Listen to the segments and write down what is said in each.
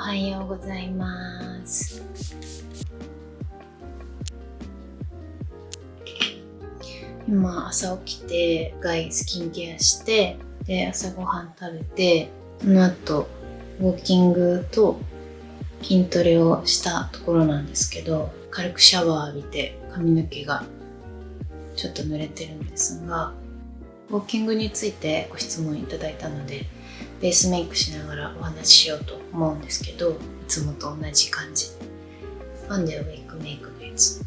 はようございます。今朝起きてスキンケアして、で朝ごはん食べて、その後ウォーキングと筋トレをしたところなんですけど、軽くシャワー浴びて髪の毛がちょっと濡れてるんですが、ウォーキングについてご質問いただいたので、ベースメイクしながらお話ししようと思うんですけど、いつもと同じ感じ。ファンデアウェイクメイクのやつ。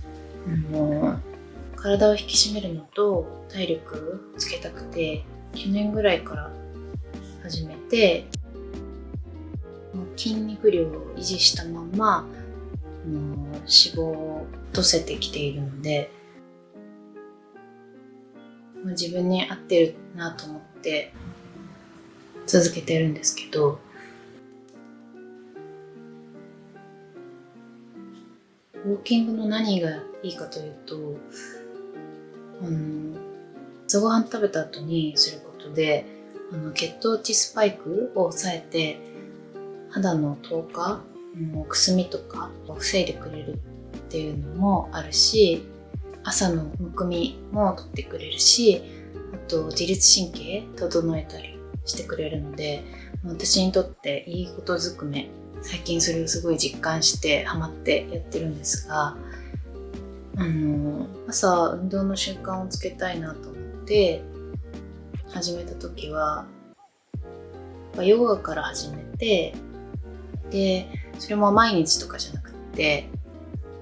体を引き締めるのと体力つけたくて、去年ぐらいから始めて、筋肉量を維持したまま脂肪を落とせてきているので、自分に合ってるなと思って続けてるんですけど、ウォーキングの何がいいかというと、朝ごはん食べた後にすることで血糖値スパイクを抑えて、肌の透過、くすみとかを防いでくれるっていうのもあるし、朝のむくみも取ってくれるし、あと自律神経整えたりしてくれるので、私にとっていいことずくめ、最近それをすごい実感してハマってやってるんですが、朝運動の習慣をつけたいなと思って始めた時はヨガから始めて、でそれも毎日とかじゃなくて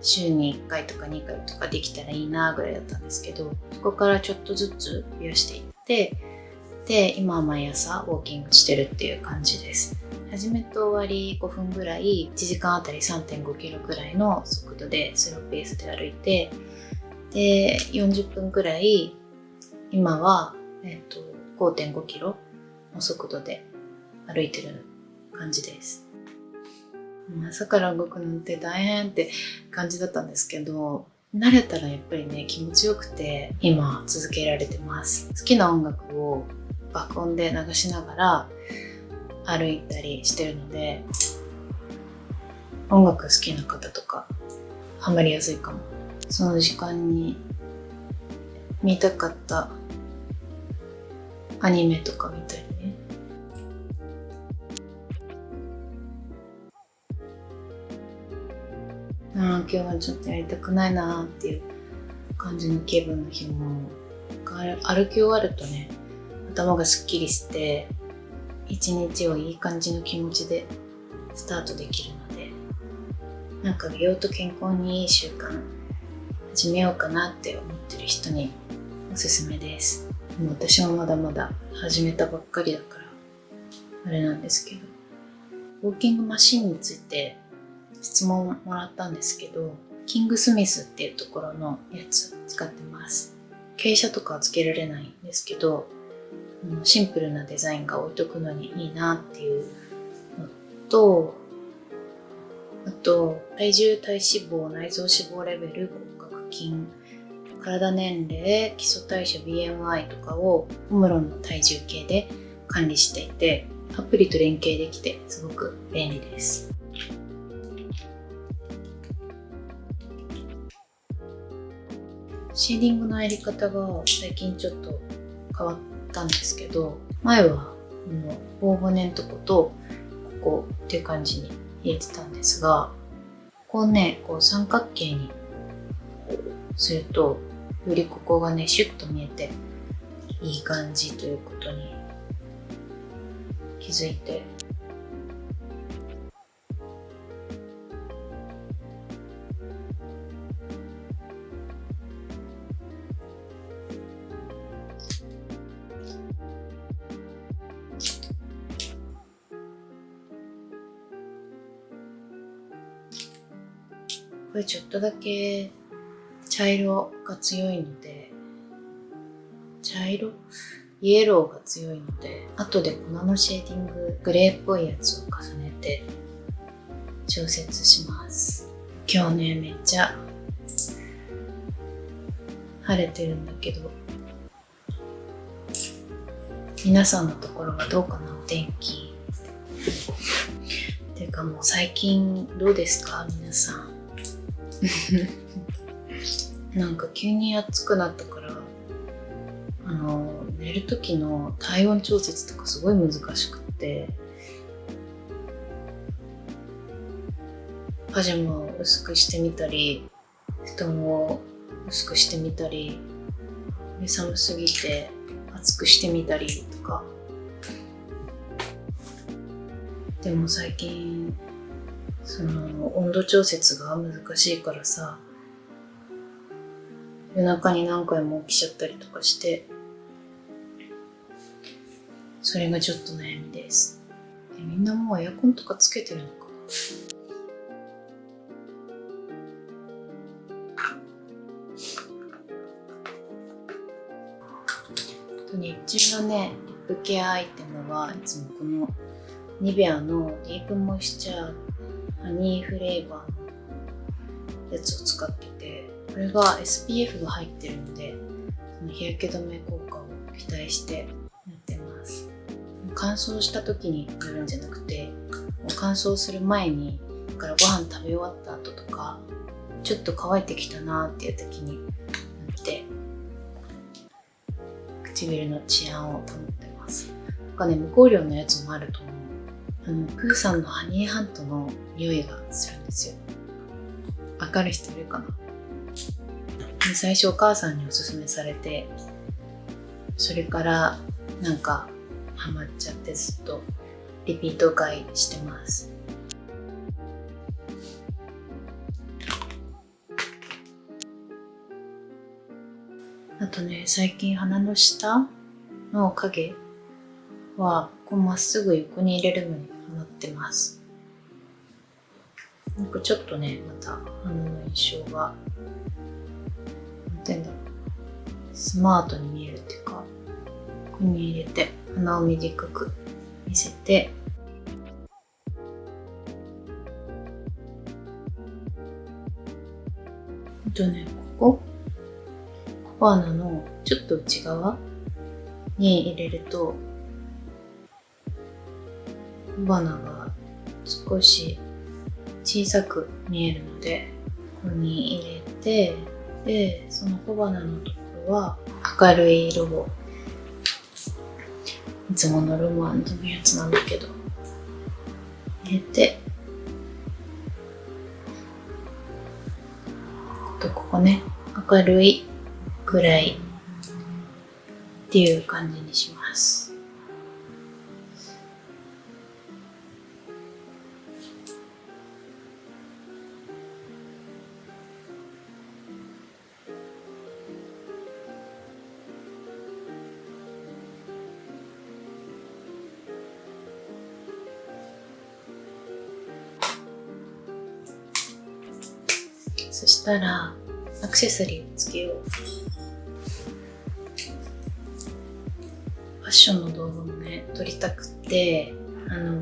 週に1回とか2回とかできたらいいなぐらいだったんですけど、そこからちょっとずつ増やしていって、で今は毎朝ウォーキングしてるっていう感じです。始めと終わり5分ぐらい、1時間あたり 3.5 キロぐらいの速度でスローペースで歩いて、で40分くらい、今は、5.5 キロの速度で歩いてる感じです。朝から動くのって大変って感じだったんですけど、慣れたらやっぱりね、気持ちよくて今続けられてます。好きな音楽を爆音で流しながら歩いたりしてるので、音楽好きな方とかハマりやすいかも。その時間に見たかったアニメとか見たりね。今日はちょっとやりたくないなっていう感じの気分の日も、歩き終わるとね、頭がすっきりして一日をいい感じの気持ちでスタートできるので、美容と健康にいい習慣始めようかなって思ってる人におすすめです。でも私もまだまだ始めたばっかりだからあれなんですけど、ウォーキングマシンについて質問もらったんですけど、キングスミスっていうところのやつ使ってます。傾斜とかはつけられないんですけど、シンプルなデザインが置いとくのにいいなっていうのと、あと体重、体脂肪、内臓脂肪レベル、骨格筋、体年齢、基礎代謝 BMI とかをオムロンの体重計で管理していて、アプリと連携できてすごく便利です。シェーディングのやり方が最近ちょっと変わったんですけど、前は頬骨のとことここっていう感じに入れてたんですが、こう三角形にするとよりここがねシュッと見えていい感じということに気づいて、これちょっとだけ茶色が強いので、イエローが強いので、後で粉のシェーディンググレーっぽいやつを重ねて調節します。今日ね、めっちゃ晴れてるんだけど、皆さんのところはどうかな、お天気。でてかもう最近どうですか皆さん。なんか急に暑くなったから寝る時の体温調節とかすごい難しくって、パジャマを薄くしてみたり布団を薄くしてみたり、寒すぎて厚くしてみたりとか。でも最近その温度調節が難しいからさ、夜中に何回も起きちゃったりとかして、それがちょっと悩みです。みんなもうエアコンとかつけてるのかな。日中のね、リップケアアイテムはいつもこのニベアのディープモイスチャーハニーフレーバーのやつを使ってて、これが SPF が入ってるので、その日焼け止め効果を期待してやってます。乾燥した時に塗るんじゃなくて、もう乾燥する前に、だからご飯食べ終わった後とか、ちょっと乾いてきたなっていう時に塗って、唇の治安を保ってます。なんかね、無香料のやつもあると思う。プーさんのハニーハントの匂いがするんですよ。わかる人いるかな？で最初お母さんにおすすめされて、それからなんかハマっちゃってずっとリピート買いしてます。あとね、最近鼻の下の影はこうまっすぐ横に入れるのにハマってます。なんかちょっとね、また鼻の印象がなんて言うんだろう、スマートに見えるっていうか、ここに入れて鼻を短く見せて、あとね、ここ小鼻のちょっと内側に入れると小鼻が少し小さく見えるので、ここに入れて、でその小鼻のところは明るい色を、いつものロマンドのやつなんだけど入れて、あとここね、明るい暗いっていう感じにします。そしたらアクセサリーをつけよう。ファッションの動画もね、撮りたくって、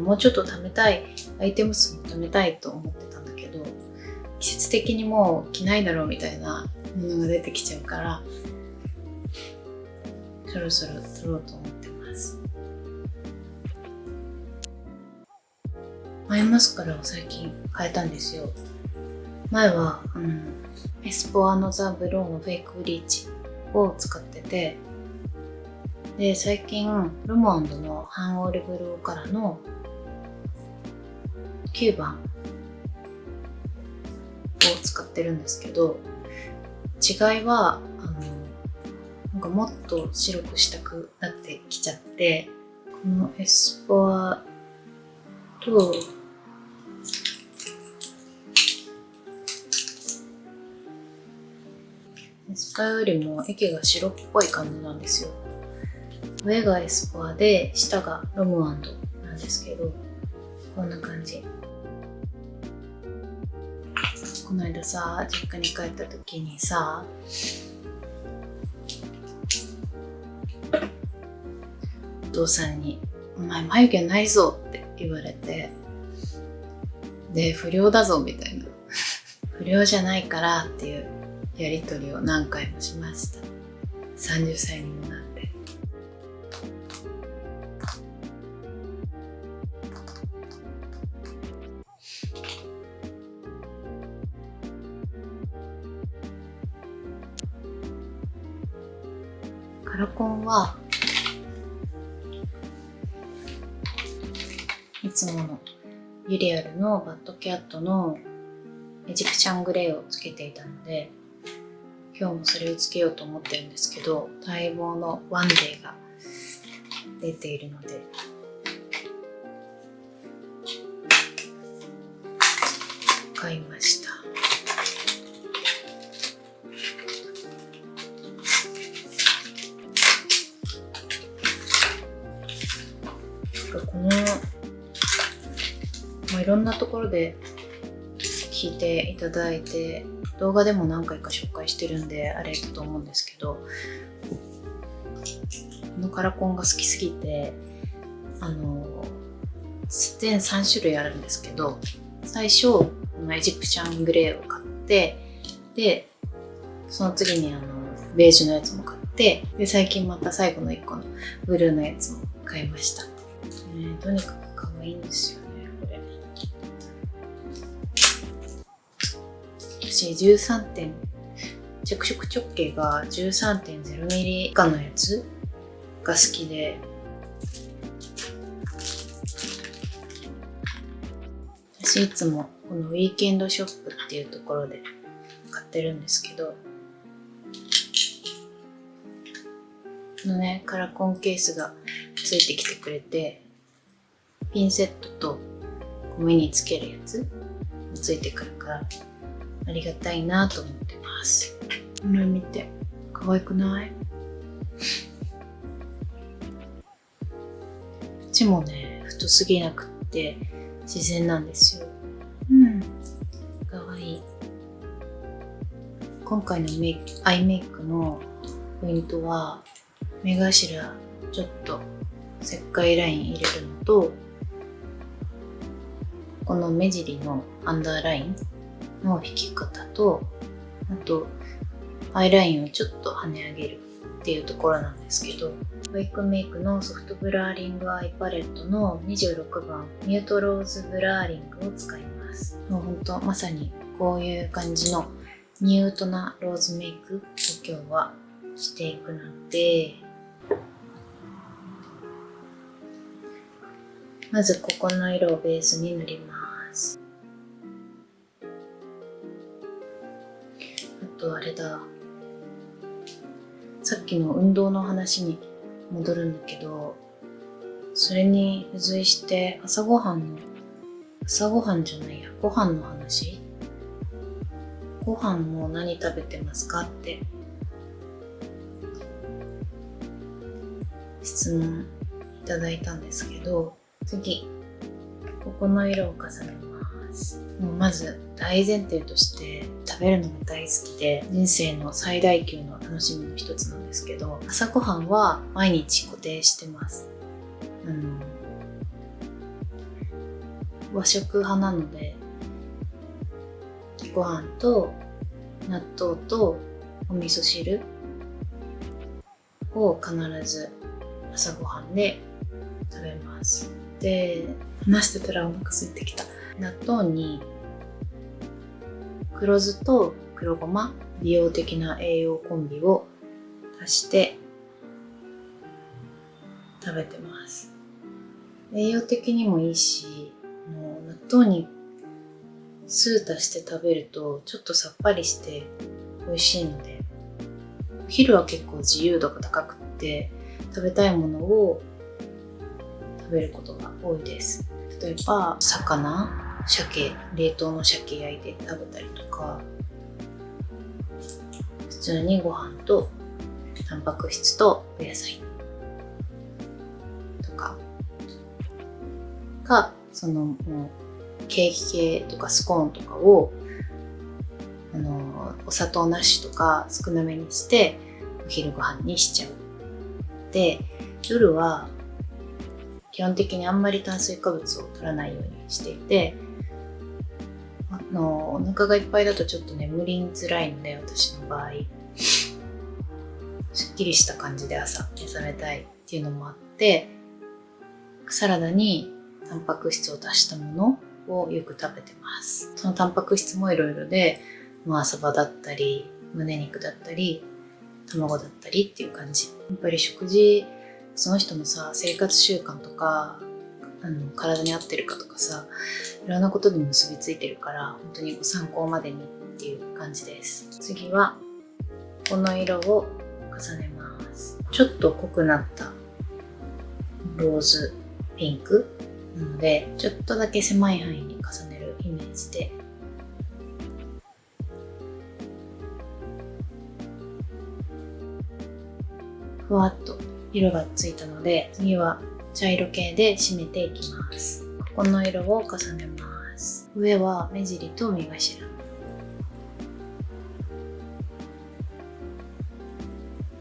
もうちょっと貯めたい、アイテム数も貯めたいと思ってたんだけど、季節的にもう着ないだろうみたいなものが出てきちゃうから、そろそろ撮ろうと思ってます。アイマスカラを最近変えたんですよ。前はエスポアノザブローのフェイクブリーチを使ってて、で最近ルモンドのハンオールブルーカラーの9番を使ってるんですけど、違いはなんかもっと白くしたくなってきちゃって、このエスポアとエスパよりも液が白っぽい感じなんですよ。上がエスポアで下がロムアンドなんですけど、こんな感じ。この間さ、実家に帰った時にさ、お父さんに「お前眉毛ないぞ」って言われて、で不良だぞみたいな不良じゃないからっていうやり取りを何回もしました。30歳にもなって。カラコンはいつものユリアルのバッドキャットのエジプシャングレーをつけていたので、今日もそれをつけようと思ってるんですけど、待望のワンデーが出ているので買いました。このいろんなところで聞いていただいて、動画でも何回か紹介してるんであれだと思うんですけど、このカラコンが好きすぎて全3種類あるんですけど、最初このエジプシャングレーを買って、でその次にベージュのやつも買って、で最近また最後の1個のブルーのやつも買いました。とにかく可愛いんですよね、これ。私着色直径が 13.0 ミリ以下のやつが好きで、私いつもこのウィーケンドショップっていうところで買ってるんですけど、このねカラコンケースがついてきてくれて、ピンセットと目につけるやつもついてくるからありがたいなと思ってます。これ見て可愛くない？こっちもね太すぎなくって自然なんですよ。可愛い。今回のアイメイクのポイントは、目頭ちょっと石灰ライン入れるのと、この目尻のアンダーラインの引き方と、あとアイラインをちょっと跳ね上げるっていうところなんですけど、バイクメイクのソフトブラーリングアイパレットの26番ミュートローズブラーリングを使います。もうほんとまさにこういう感じのニュートなローズメイクを今日はしていくので、まずここの色をベースに塗ります。あとあれだ、さっきの運動の話に戻るんだけど、それに付随してご飯の話。ご飯も何食べてますかって質問いただいたんですけど、次ここの色を重ねます。もうまず大前提として食べるのが大好きで、人生の最大級の楽しみの一つなんですけど、朝ごはんは毎日固定してます。和食派なので、ご飯と納豆とお味噌汁を必ず朝ごはんで食べます。で、話してたらお腹空いてきた。納豆に黒酢と黒ごま、美容的な栄養コンビを足して食べてます。栄養的にもいいし、もう納豆に酢足して食べるとちょっとさっぱりして美味しいので、お昼は結構自由度が高くって食べたいものを食べることが多いです。例えば魚、鮭、冷凍の鮭焼いて食べたりとか、普通にご飯とタンパク質とお野菜とかが、そのもうケーキ系とかスコーンとかをお砂糖なしとか少なめにしてお昼ご飯にしちゃう。で、夜は基本的にあんまり炭水化物を取らないようにしていて、お腹がいっぱいだとちょっと眠りづらいので、私の場合すっきりした感じで朝目覚めたいっていうのもあって、サラダにタンパク質を足したものをよく食べてます。そのタンパク質もいろいろで、朝場だったり胸肉だったり卵だったりっていう感じ。やっぱり食事、その人のさ、生活習慣とか体に合ってるかとかさ、いろんなことに結びついてるから、本当にご参考までにっていう感じです。次はこの色を重ねます。ちょっと濃くなったローズピンクなので、ちょっとだけ狭い範囲に重ねるイメージで、ふわっと色がついたので、次は茶色系で締めていきます。この色を重ねます。上は目尻と目頭。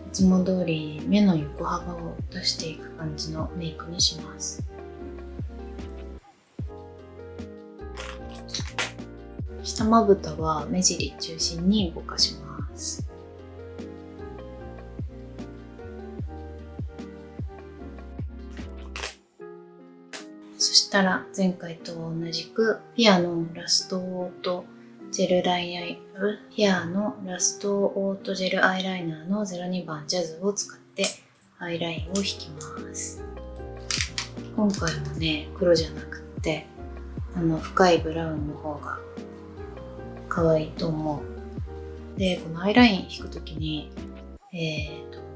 いつも通り目の横幅を出していく感じのメイクにします。下まぶたは目尻中心にぼかします。そしたら前回と同じくピアのラストオートジェルアイライナー、ピアのラストオートジェルアイライナーの02番ジャズを使ってアイラインを引きます。今回もね、黒じゃなくって深いブラウンの方が可愛いと思う。で、このアイライン引くときに、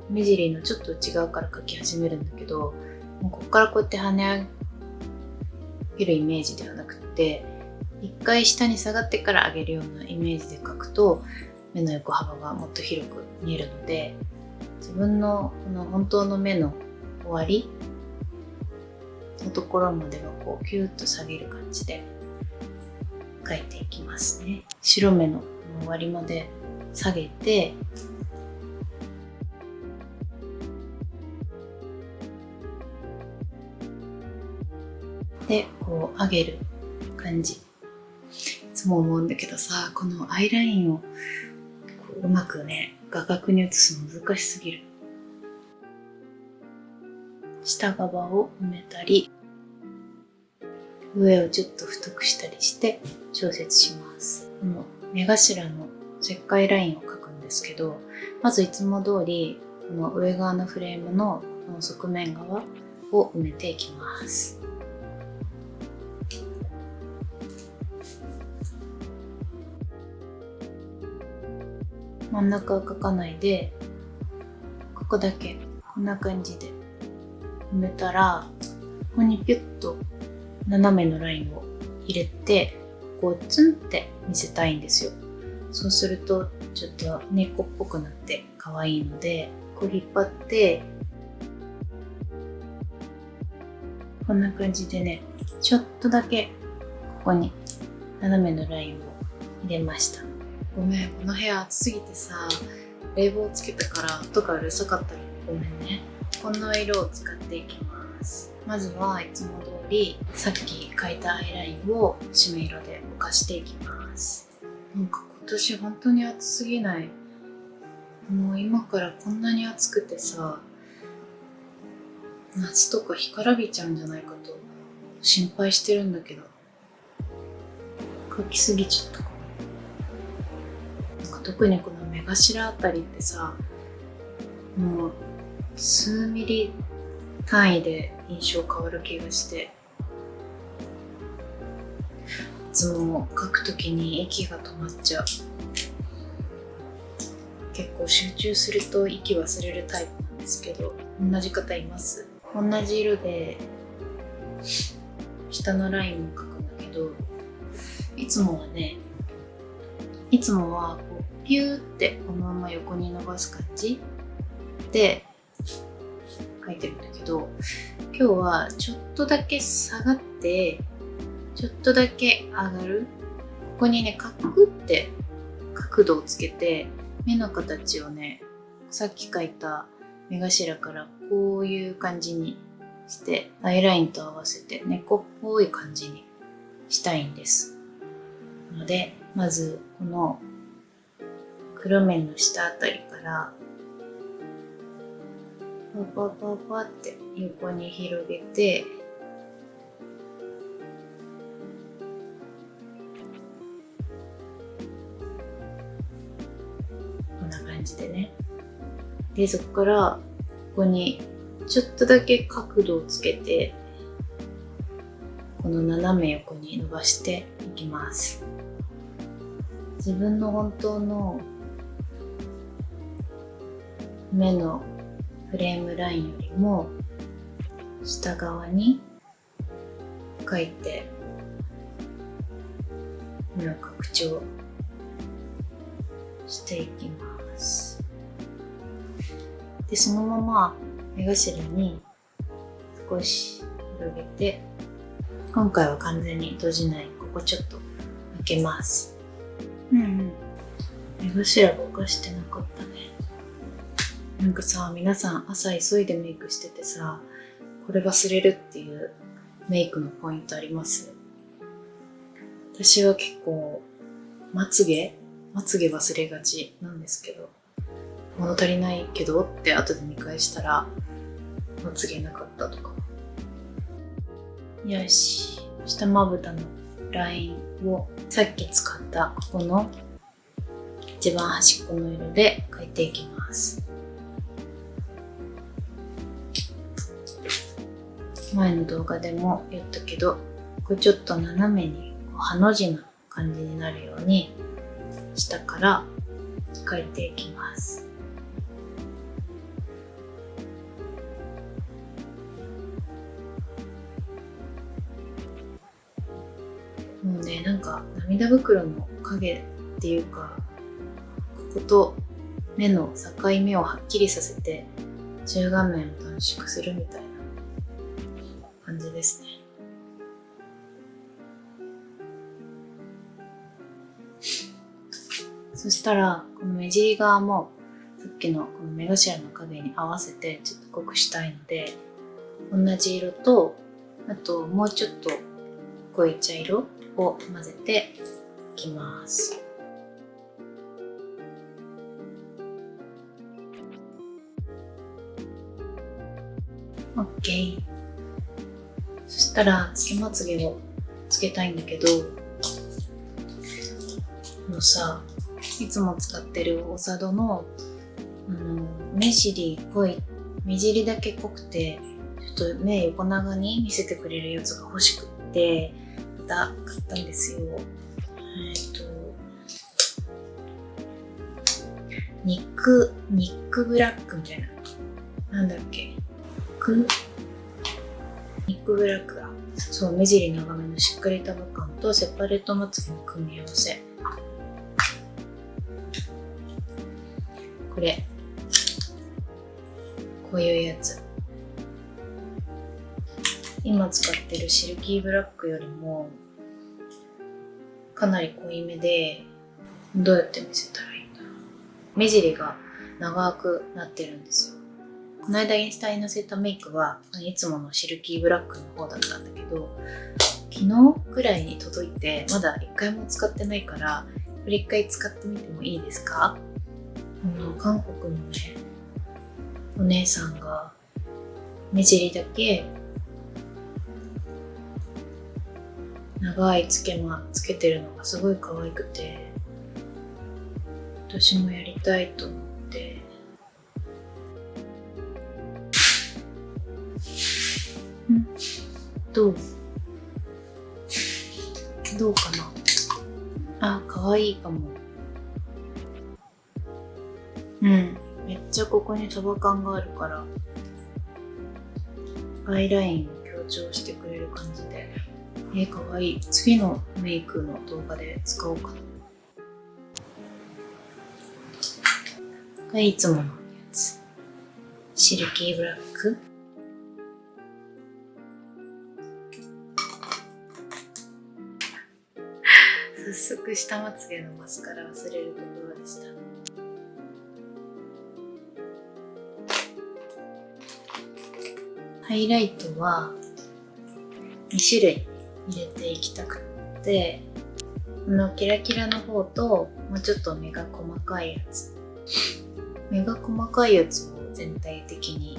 目尻のちょっと内側から描き始めるんだけど、もうここからこうやって跳ね上げるイメージではなくて、一回下に下がってから上げるようなイメージで描くと目の横幅がもっと広く見えるので、自分のこの本当の目の終わりのところまではこうキューッと下げる感じで描いていきますね。白目の終わりまで下げて、でこう上げる感じ。いつも思うんだけどさ、このアイラインをこううまくね画角に移すの難しすぎる。下側を埋めたり、上をちょっと太くしたりして調節します。この目頭の切開ラインを描くんですけど、まずいつも通りこの上側のフレームのこの側面側を埋めていきます。真ん中は描かないで、ここだけこんな感じで埋めたら、ここにピュッと斜めのラインを入れて、こうツンって見せたいんですよ。そうするとちょっと猫っぽくなって可愛いので、こう引っ張ってこんな感じでね、ちょっとだけここに斜めのラインを入れました。ごめん、この部屋暑すぎてさ、冷房つけたから音がうるさかったらごめんね。この色を使っていきます。まずはいつも通りさっき描いたアイラインを締め色でぼかしていきます。なんか今年本当に暑すぎない？もう今からこんなに暑くてさ、夏とか干からびちゃうんじゃないかと心配してるんだけど、描きすぎちゃったかも。特にこの目頭あたりってさ、もう数ミリ単位で印象変わる気がして、いつも描くときに息が止まっちゃう。結構集中すると息忘れるタイプなんですけど、同じ方います？同じ色で下のラインも描くんだけど、いつもはこうピューってこのまま横に伸ばす感じで描いてるんだけど、今日はちょっとだけ下がってちょっとだけ上がる、ここにねカクって角度をつけて、目の形をねさっき描いた目頭からこういう感じにしてアイラインと合わせて猫っぽい感じにしたいんです。のでまずこの黒目の下あたりからパパパパって横に広げて、こんな感じでねでそこからここにちょっとだけ角度をつけて、この斜め横に伸ばしていきます。自分の本当の目のフレームラインよりも下側に描いて目を拡張していきます。で、そのまま目頭に少し広げて、今回は完全に閉じない、ここちょっと開けます。目頭ぼかしてなかったね。なんかさ、皆さん朝急いでメイクしててさ、これ忘れるっていうメイクのポイントあります？私は結構まつげ忘れがちなんですけど、物足りないけどって後で見返したらまつげなかったとか。よし、下まぶたのラインをさっき使ったここの一番端っこの色で描いていきます。前の動画でも言ったけど、これちょっと斜めにハの字な感じになるように下から描いていきます。もうね、なんか涙袋の影っていうか、ここと目の境目をはっきりさせて中顔面を短縮するみたいな感じですね。そしたらこの目尻側もさっきのこの目頭の影に合わせてちょっと濃くしたいので、同じ色とあともうちょっと濃い茶色を混ぜていきます。OK。そしたらつけまつげをつけたいんだけど、いつも使ってるオサドの目尻濃い、目尻だけ濃くてちょっと目横長に見せてくれるやつが欲しくってまた買ったんですよ。ニックブラックみたいな、なんだっけ、ニックブラックだ。そう、目尻長めのしっかり束感とセパレートまつげの組み合わせ。これこういうやつ。今使ってるシルキーブラックよりもかなり濃いめで、どうやって見せたらいいんだろう。目尻が長くなってるんですよ。この間インスタに載せたメイクはいつものシルキーブラックの方だったんだけど、昨日くらいに届いてまだ一回も使ってないから、これ一回使ってみてもいいですか？韓国のね、お姉さんが目尻だけ長いつけまつけてるのがすごい可愛くて、私もやりたいと思って。どうかな。可愛いかも。めっちゃここに束感があるからアイラインを強調してくれる感じで、可愛い。次のメイクの動画で使おうかな。これいつものやつ、シルキーブラック。早速下まつげのマスカラ忘れるところでした。ハイライトは2種類入れていきたくて、このキラキラの方ともうちょっと目が細かいやつ、目が細かいやつを全体的に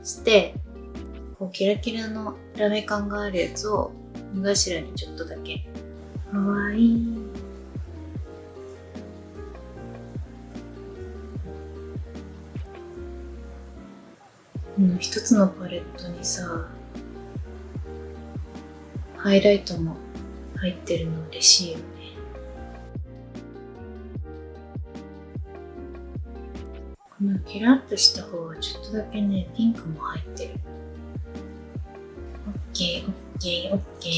して、こうキラキラのラメ感があるやつを目頭にちょっとだけ。かわいい。この一つのパレットにさ、ハイライトも入ってるの嬉しいよね。このキラッとした方はちょっとだけね、ピンクも入ってる。オッケーオッケーオッケー。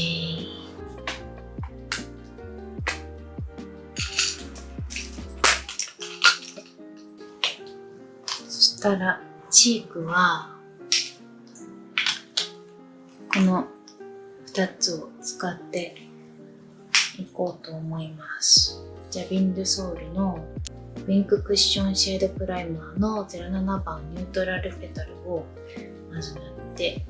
そしたらチークはこの2つを使っていこうと思います。じゃあビンドゥソールのウィンククッションシェードプライマーの07番ニュートラルペタルをまず塗って、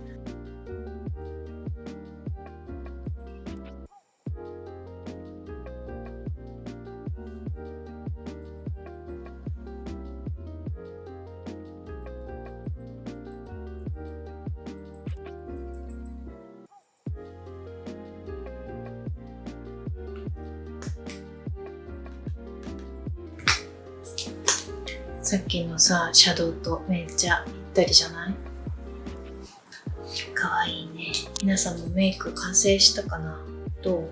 さっきのさ、シャドウとめっちゃぴったりじゃない？かわいいね。皆さんもメイク完成したかな？どう？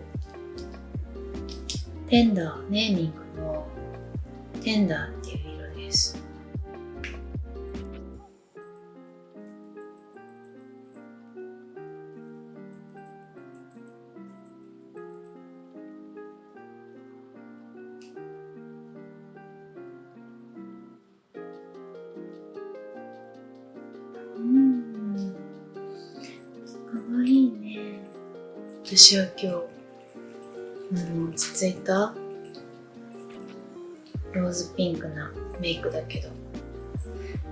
テンダー、ネーミングのテンダーっていう色です。かわいいね。私は今日、落ち着いたローズピンクなメイクだけど、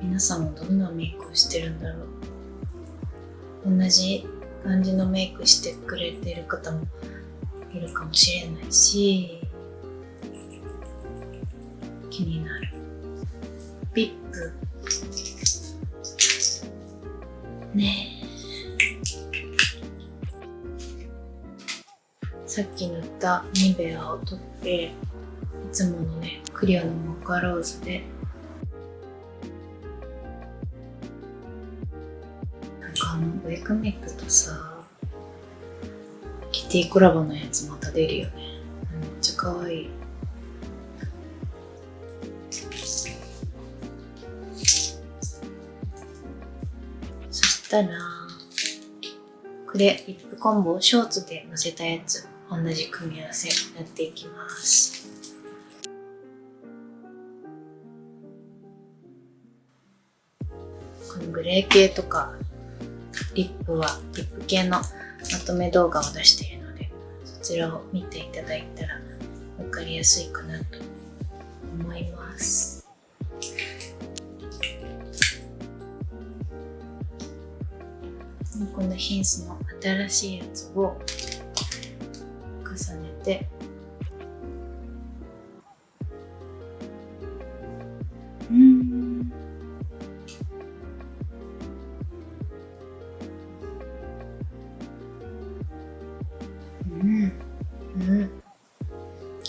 皆さんもどんなメイクをしてるんだろう。同じ感じのメイクしてくれてる方もいるかもしれないし、気になる。リップねえ、さっき塗ったニベアを取って、いつものねクリアのモカローズで、なんかウェイクメイクとさキティコラボのやつまた出るよね。めっちゃ可愛い。そしたらこれリップコンボをショーツでのせたやつ、同じ組み合わせやっていきます。このグレー系とかリップ系のまとめ動画を出しているので、そちらを見ていただいたら分かりやすいかなと思います。このヒンスの新しいやつを重ねて、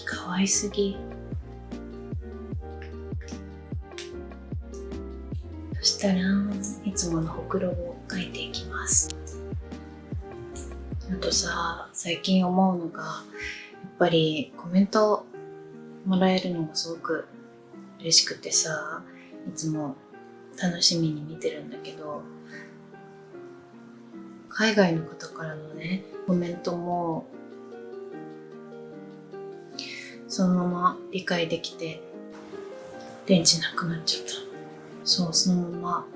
かわいすぎ。そしたらいつものほくろを描いていきます。あとさ、最近思うのが、やっぱりコメントもらえるのがすごく嬉しくてさ、いつも楽しみに見てるんだけど、海外の方からのねコメントもそのまま理解できて、電池なくなっちゃった。そう、そのまま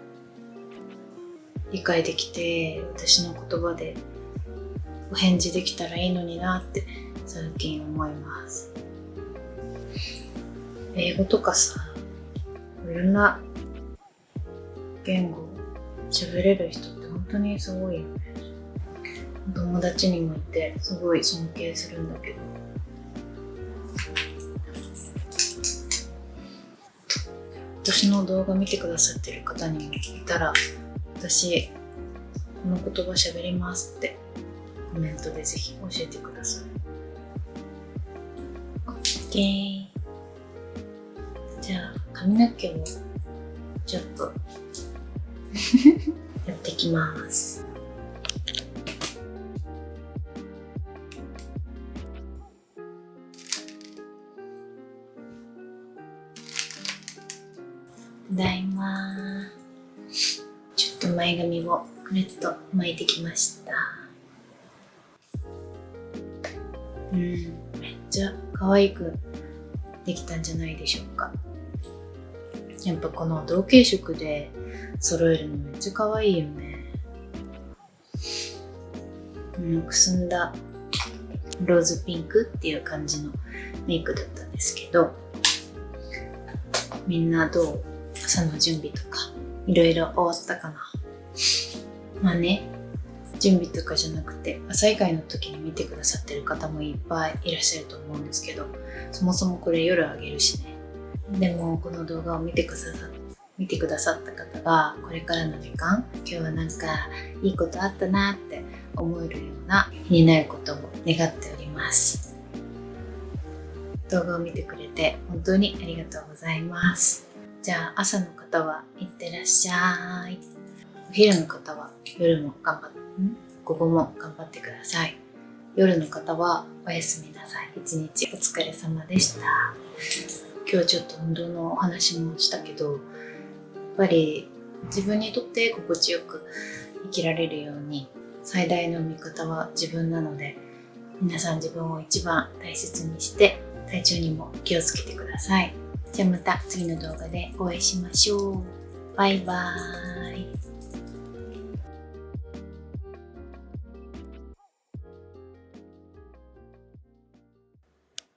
理解できて、私の言葉でお返事できたらいいのになって最近思います。英語とかさ、いろんな言語喋れる人って本当にすごいよね。友達にもいてすごい尊敬するんだけど、私の動画見てくださってる方にもいたら、私この言葉喋りますってコメントでぜひ教えてください。 OK。 じゃあ髪の毛をちょっとってきます。ただいま。ちょっと前髪をくるっと巻いてきました。めっちゃ可愛くできたんじゃないでしょうか。やっぱこの同系色で揃えるのめっちゃ可愛いよね。くすんだローズピンクっていう感じのメイクだったんですけど、みんなどう？朝の準備とかいろいろ終わったかな。まあね、準備とかじゃなくて朝以外の時に見てくださってる方もいっぱいいらっしゃると思うんですけど、そもそもこれ夜あげるしね。でもこの動画を見てくださった方がこれからの時間、今日はなんかいいことあったなって思えるような日になることを願っております。動画を見てくれて本当にありがとうございます。じゃあ朝の方はいってらっしゃい。お昼の方は夜も午後も頑張ってください。夜の方はおやすみなさい。一日お疲れ様でした。今日ちょっと運動のお話もしたけど、やっぱり自分にとって心地よく生きられるように最大の味方は自分なので、皆さん自分を一番大切にして体調にも気をつけてください。じゃあまた次の動画でお会いしましょう。バイバーイ。